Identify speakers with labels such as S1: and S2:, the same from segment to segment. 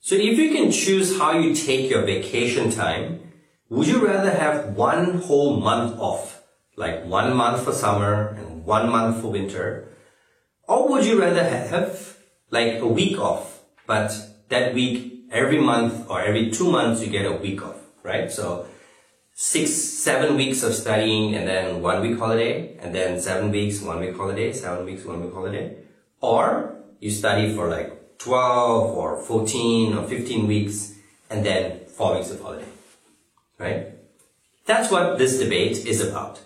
S1: So if you can choose how you take your vacation time, would you rather have one whole month off, like 1 month for summer and 1 month for winter? Or would you rather have like a week off, but that week, every month or every 2 months, you get a week off, right? So 6, 7 weeks of studying and then 1 week holiday, and then 7 weeks, 1 week holiday, 7 weeks, 1 week holiday. Or you study for like 12 or 14 or 15 weeks and then 4 weeks of holiday, right? That's what this debate is about,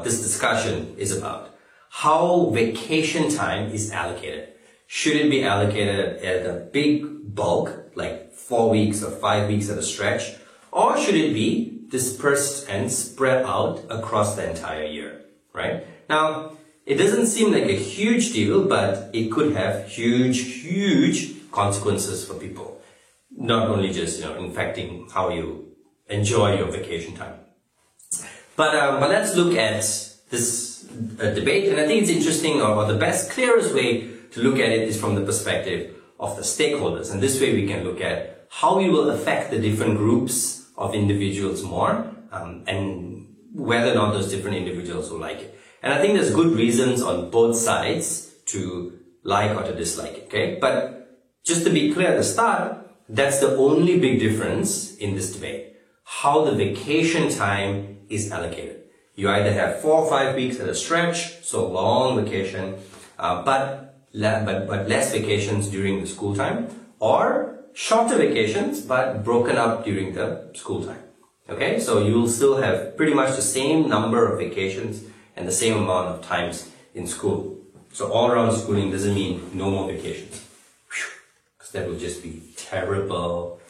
S1: this discussion is about. How vacation time is allocated. Should it be allocated at a big bulk, like 4 weeks or 5 weeks at a stretch, or should it be dispersed and spread out across the entire year, right? Now, it doesn't seem like a huge deal, but it could have huge consequences for people. Not only just, infecting how you enjoy your vacation time. But let's look at this debate, and I think it's interesting, or the best, clearest way to look at it is from the perspective of the stakeholders. And this way we can look at how we will affect the different groups of individuals more, and whether or not those different individuals will like it. And I think there's good reasons on both sides to like or to dislike it, okay? But just to be clear at the start, that's the only big difference in this debate. How the vacation time is allocated. You either have 4 or 5 weeks at a stretch, so long vacation, but less vacations during the school time, or shorter vacations but broken up during the school time. Okay, so you will still have pretty much the same number of vacations and the same amount of times in school. So all around schooling doesn't mean no more vacations, because that would just be terrible.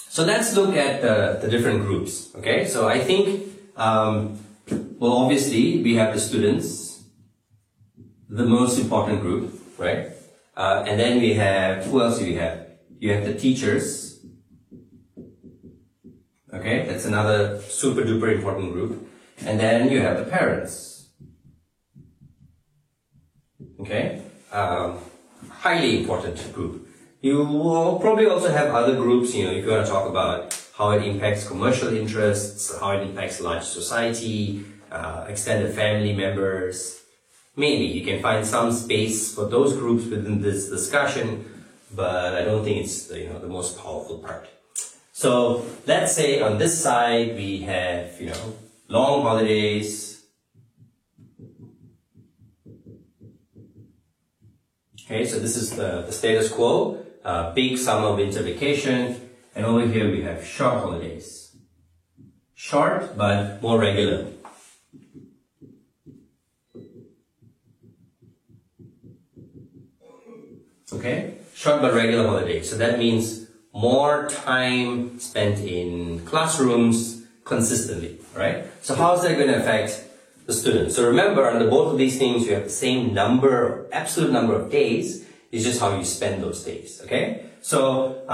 S1: So let's look at the different groups. Okay, so I think, well, obviously we have the students, the most important group, right? And then we have, who else do we have? You have the teachers. Okay, that's another super duper important group. And then you have the parents. Okay, highly important group. You will probably also have other groups, if you want to talk about how it impacts commercial interests, how it impacts large society, extended family members. Maybe you can find some space for those groups within this discussion, but I don't think it's the most powerful part. So let's say on this side we have long holidays. Okay, so this is the status quo, big summer winter vacation, and over here we have short holidays. Short but more regular. Okay, short but regular holidays. So that means more time spent in classrooms consistently, right? So how is that going to affect the students? So remember, under both of these things, you have the same number, absolute number of days. It's just how you spend those days, okay? So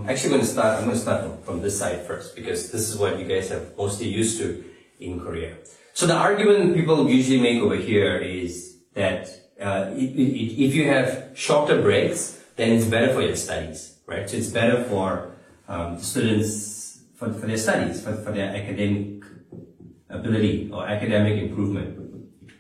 S1: actually, I'm going to start from this side first, because this is what you guys have mostly used to in Korea. So the argument people usually make over here is that if you have shorter breaks, then it's better for your studies, right? So it's better for students, for their studies, for their academic ability or academic improvement.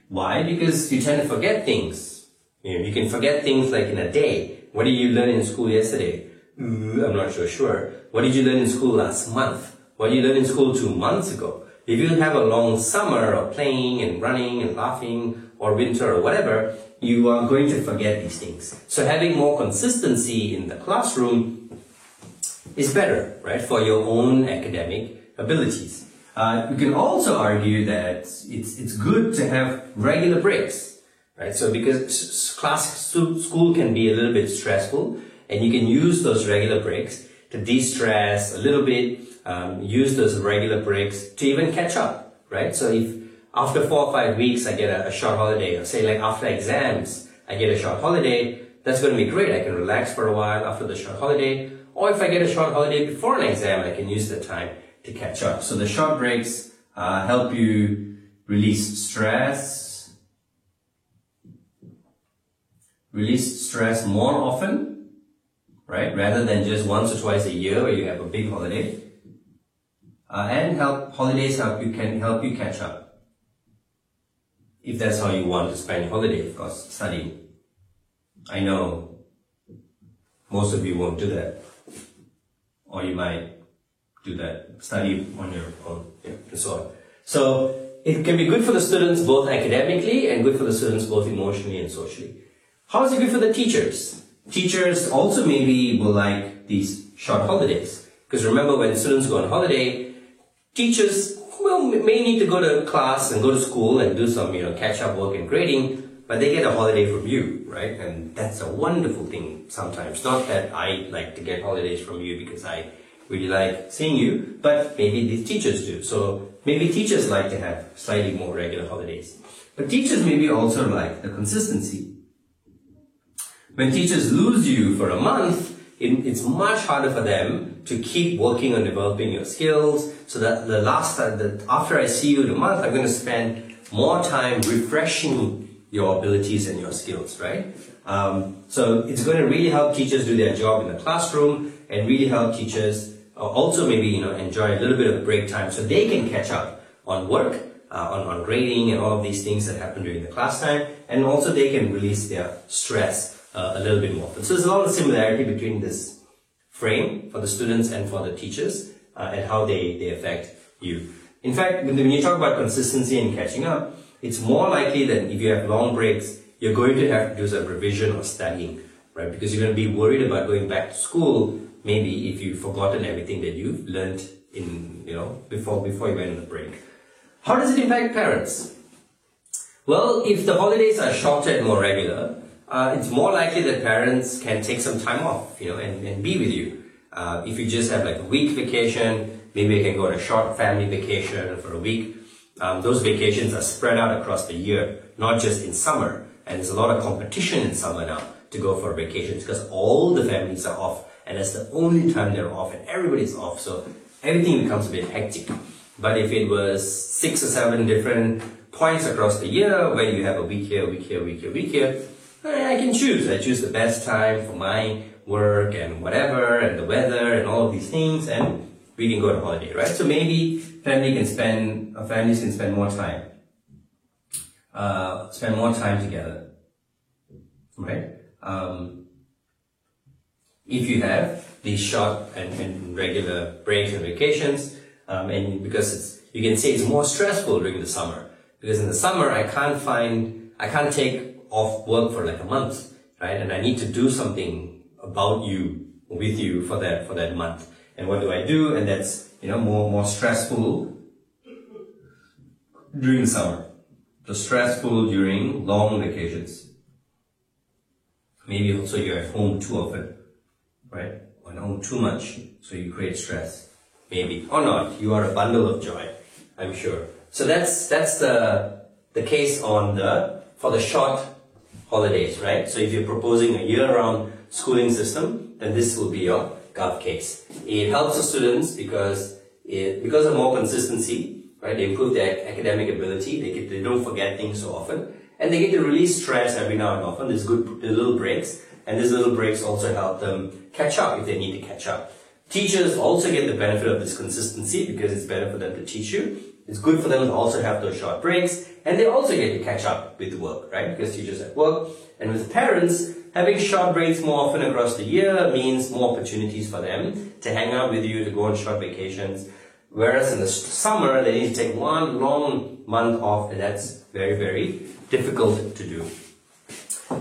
S1: Why? Because you tend to forget things. You can forget things like in a day. What did you learn in school yesterday? I'm not sure. What did you learn in school last month? What did you learn in school 2 months ago? If you have a long summer of playing and running and laughing, or winter or whatever, you are going to forget these things. So having more consistency in the classroom is better, right, for your own academic abilities. You can also argue that it's good to have regular breaks, right? So because school can be a little bit stressful, and you can use those regular breaks to de-stress a little bit, use those regular breaks to even catch up, right? So if after 4 or 5 weeks I get a short holiday, or say like after exams I get a short holiday, that's going to be great. I can relax for a while after the short holiday. Or if I get a short holiday before an exam, I can use the time to catch up. So the short breaks help you release stress more often, right? Rather than just once or twice a year where you have a big holiday. And holidays can help you catch up. If that's how you want to spend your holiday, of course, studying. I know most of you won't do that. Or you might do that, study on your own, and so on. So it can be good for the students both academically and good for the students both emotionally and socially. How is it good for the teachers? Teachers also maybe will like these short holidays. Because remember, when students go on holiday, teachers may need to go to class and go to school and do some catch-up work and grading, but they get a holiday from you, right? And that's a wonderful thing sometimes. Not that I like to get holidays from you because I really like seeing you, but maybe these teachers do. So maybe teachers like to have slightly more regular holidays. But teachers maybe also like the consistency. When teachers lose you for a month, it's much harder for them to keep working on developing your skills, so that after I see you in a month, I'm going to spend more time refreshing your abilities and your skills, right? So it's going to really help teachers do their job in the classroom and really help teachers also maybe enjoy a little bit of break time so they can catch up on work, on grading and all of these things that happen during the class time, and also they can release their stress a little bit more. So there's a lot of similarity between this frame for the students and for the teachers and how they affect you. In fact, when you talk about consistency and catching up, it's more likely that if you have long breaks, you're going to have to do some revision or studying, right? Because you're going to be worried about going back to school, maybe if you've forgotten everything that you've learned in, before you went on the break. How does it impact parents? Well, if the holidays are shorter and more regular, it's more likely that parents can take some time off, and be with you. If you just have like a week vacation, maybe you can go on a short family vacation for a week. Those vacations are spread out across the year, not just in summer. And there's a lot of competition in summer now to go for vacations because all the families are off, and it's the only time they're off, and everybody's off. So everything becomes a bit hectic. But if it was 6 or 7 different points across the year where you have a week here, week here, week here, week here, I can choose. I choose the best time for my work and whatever, and the weather and all of these things, and we can go on holiday, right? So maybe families can spend more time, together, right? If you have these short and regular breaks and vacations, and because you can say it's more stressful during the summer, because in the summer I can't take off work for like a month, right? And I need to do something about you, with you for that month. And what do I do? And that's, more stressful during the summer. So stressful during long vacations. Maybe also you're at home too often, right? Or at home too much, so you create stress. Maybe. Or not. You are a bundle of joy, I'm sure. So that's the case for the short holidays, right? So if you're proposing a year-round schooling system, then this will be your GOV case. It helps the students because of more consistency, right? They improve their academic ability. They don't forget things so often, and they get to release stress every now and often. There's little breaks, and these little breaks also help them catch up if they need to catch up. Teachers also get the benefit of this consistency because it's better for them to teach you. It's good for them to also have those short breaks, and they also get to catch up with work, right? Because teachers have work. And with parents, having short breaks more often across the year means more opportunities for them to hang out with you, to go on short vacations. Whereas in the summer, they need to take one long month off, and that's very, very difficult to do.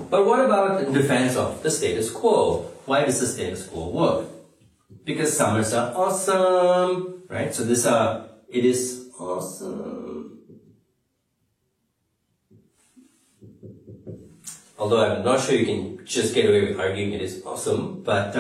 S1: But what about in defense of the status quo? Why does the status quo work? Because summers are awesome, right? So it is awesome. Although I'm not sure you can just get away with arguing it is awesome, but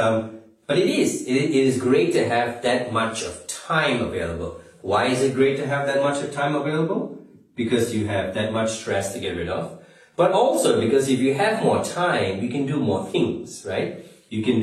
S1: it is. It is great to have that much of time available. Why is it great to have that much of time available? Because you have that much stress to get rid of. But also because if you have more time, you can do more things, right? You can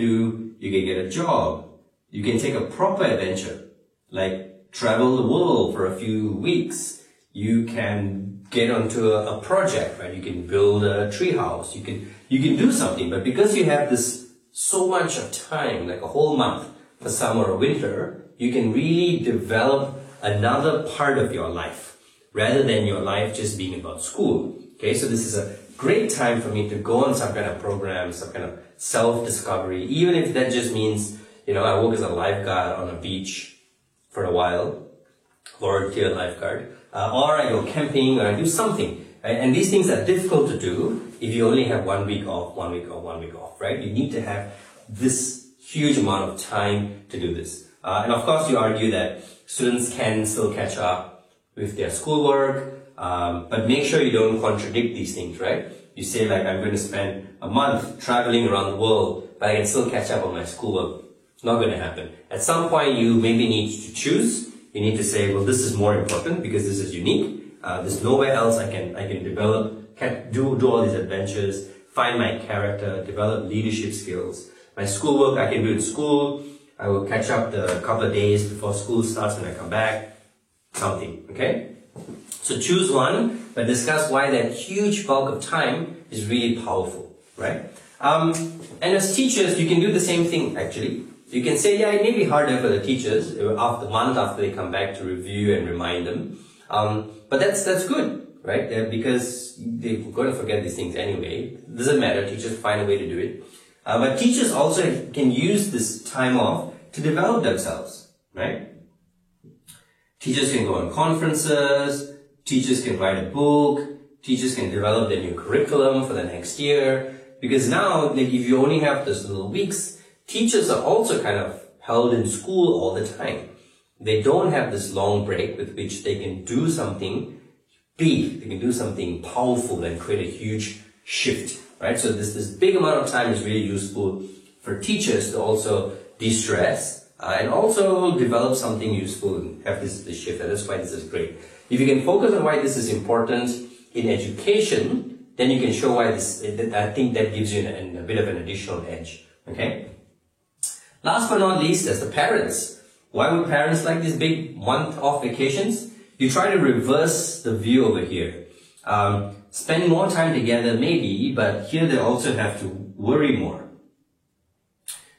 S1: get a job. You can take a proper adventure, like travel the world for a few weeks. You can get onto a project, right? You can build a tree house. You can do something, but because you have this so much of time, like a whole month for summer or winter, you can really develop another part of your life rather than your life just being about school. Okay, so this is a great time for me to go on some kind of program, some kind of self-discovery, even if that just means, you know, I work as a lifeguard on a beach for a while, volunteer lifeguard, or I go camping, or I do something. And these things are difficult to do if you only have 1 week off, 1 week off, 1 week off, right? You need to have this huge amount of time to do this. And of course, you argue that students can still catch up with their schoolwork, but make sure you don't contradict these things, right? You say like, I'm going to spend a month traveling around the world, but I can still catch up on my schoolwork. It's not going to happen. At some point, you maybe need to choose. You need to say, well, this is more important because this is unique. There's nowhere else I can develop, do all these adventures, find my character, develop leadership skills. My schoolwork I can do in school. I will catch up the couple of days before school starts when I come back. Something, okay? So choose one, but discuss why that huge bulk of time is really powerful, right? And as teachers, you can do the same thing actually. You can say, yeah, it may be harder for the teachers after the month after they come back to review and remind them. But that's good, right? Because they're going to forget these things anyway. It doesn't matter. Teachers find a way to do it. But teachers also can use this time off to develop themselves, right? Teachers can go on conferences. Teachers can write a book. Teachers can develop their new curriculum for the next year. Because now, like, if you only have those little weeks, teachers are also kind of held in school all the time. They don't have this long break with which they can do something big. They can do something powerful and create a huge shift, right? So this big amount of time is really useful for teachers to also de-stress and also develop something useful and have this shift. And that's why this is great. If you can focus on why this is important in education, then you can show why this, I think that gives you a bit of an additional edge, okay? Last but not least, as the parents, why would parents like these big month-off vacations? You try to reverse the view over here. Spend more time together maybe, but here they also have to worry more.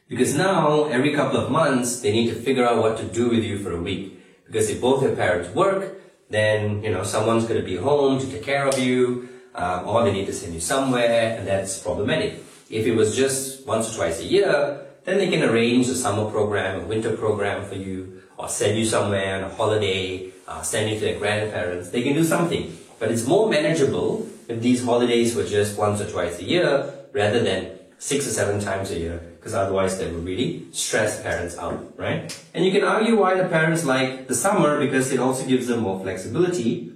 S1: Because now, every couple of months, they need to figure out what to do with you for a week. Because if both your parents work, then, you know, someone's going to be home to take care of you, or they need to send you somewhere, and that's problematic. If it was just once or twice a year, then they can arrange a summer program, a winter program for you, or send you somewhere on a holiday, send you to their grandparents. They can do something. But it's more manageable if these holidays were just once or twice a year, rather than 6 or 7 times a year, because otherwise they would really stress parents out, right? And you can argue why the parents like the summer, because it also gives them more flexibility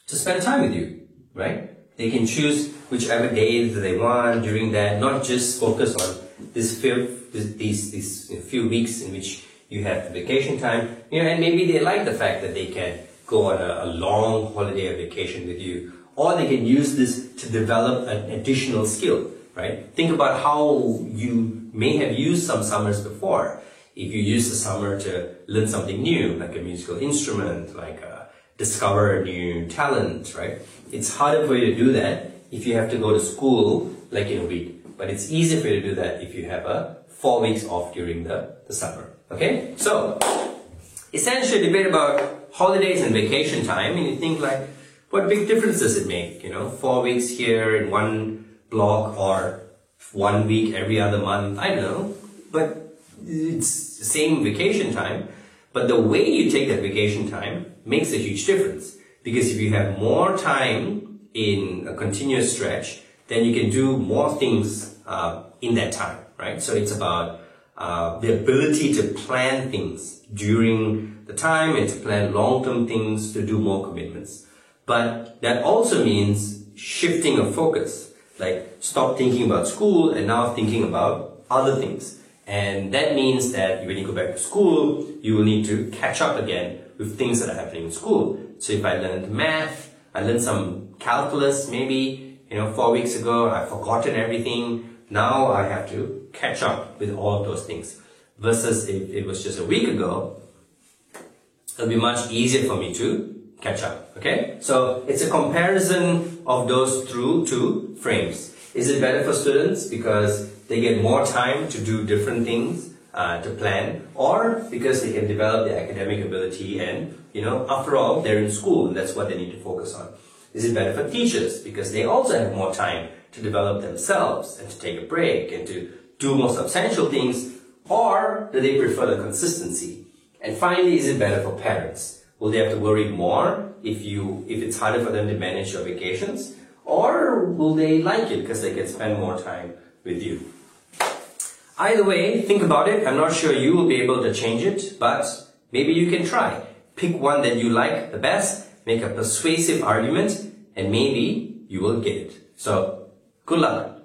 S1: to spend time with you, right? They can choose whichever day that they want during that, not just focus on these few weeks in which you have vacation time, you know, and maybe they like the fact that they can go on a long holiday or vacation with you, or they can use this to develop an additional skill, right? Think about how you may have used some summers before. If you use the summer to learn something new, like a musical instrument, like discover a new talent, right? It's harder for you to do that if you have to go to school like in a week. But it's easier for you to do that if you have 4 weeks off during the summer. Okay? So, essentially debate about holidays and vacation time, and you think like, what big difference does it make? You know, 4 weeks here in one block, or 1 week every other month, I don't know. But it's the same vacation time. But the way you take that vacation time makes a huge difference. Because if you have more time in a continuous stretch, then you can do more things in that time, right? So it's about the ability to plan things during the time and to plan long-term things to do more commitments. But that also means shifting of focus, like stop thinking about school and now thinking about other things. And that means that when you go back to school, you will need to catch up again with things that are happening in school. So if I learned math, I learned some calculus maybe, 4 weeks ago, I've forgotten everything. Now I have to catch up with all of those things. Versus if it was just a week ago, it'll be much easier for me to catch up, okay? So it's a comparison of those through two frames. Is it better for students because they get more time to do different things, to plan, or because they can develop their academic ability and, after all, they're in school and that's what they need to focus on. Is it better for teachers because they also have more time to develop themselves and to take a break and to do more substantial things, or do they prefer the consistency? And finally, is it better for parents? Will they have to worry more if it's harder for them to manage your vacations? Or will they like it because they can spend more time with you? Either way, think about it. I'm not sure you will be able to change it, but maybe you can try. Pick one that you like the best, make a persuasive argument, and maybe you will get it. So, good luck.